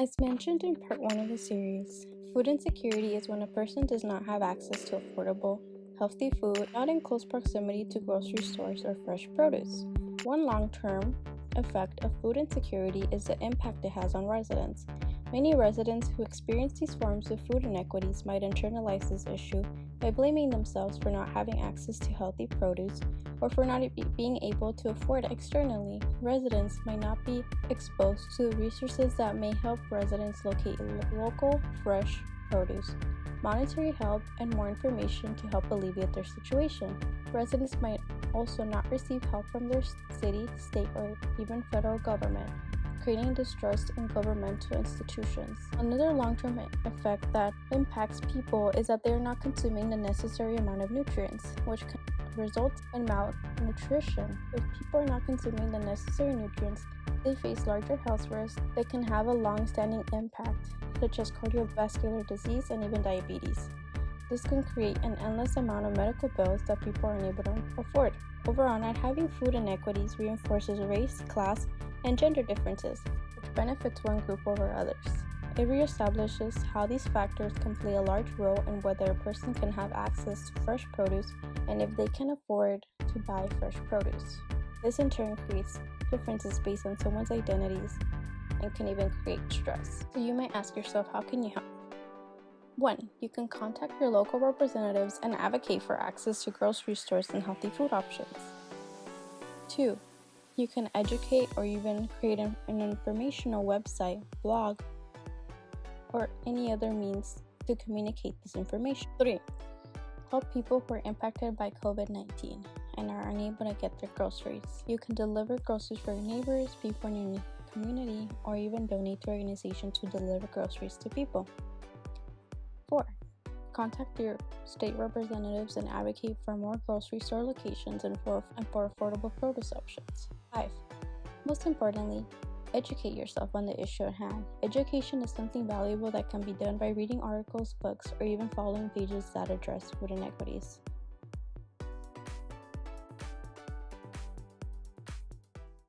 As mentioned in part 1 of the series, food insecurity is when a person does not have access to affordable, healthy food, not in close proximity to grocery stores or fresh produce. One long-term effect of food insecurity is the impact it has on residents. Many residents who experience these forms of food inequities might internalize this issue by blaming themselves for not having access to healthy produce or for not being able to afford it externally. Residents might not be exposed to resources that may help residents locate local, fresh produce, monetary help, and more information to help alleviate their situation. Residents might also not receive help from their city, state, or even federal government, creating distrust in governmental institutions. Another long-term effect that impacts people is that they are not consuming the necessary amount of nutrients, which can result in malnutrition. If people are not consuming the necessary nutrients, they face larger health risks that can have a long-standing impact, such as cardiovascular disease and even diabetes. This can create an endless amount of medical bills that people are unable to afford. Overall, not having food inequities reinforces race, class, and gender differences, which benefits one group over others. It reestablishes how these factors can play a large role in whether a person can have access to fresh produce and if they can afford to buy fresh produce. This in turn creates differences based on someone's identities and can even create stress. So you might ask yourself, how can you help? 1. You can contact your local representatives and advocate for access to grocery stores and healthy food options. 2. You can educate or even create an informational website, blog, or any other means to communicate this information. 3. Help people who are impacted by COVID-19 and are unable to get their groceries. You can deliver groceries for your neighbors, people in your community, or even donate to organizations who deliver groceries to people. 4. Contact your state representatives and advocate for more grocery store locations and for affordable produce options. 5. Most importantly, educate yourself on the issue at hand. Education is something valuable that can be done by reading articles, books, or even following pages that address food inequities.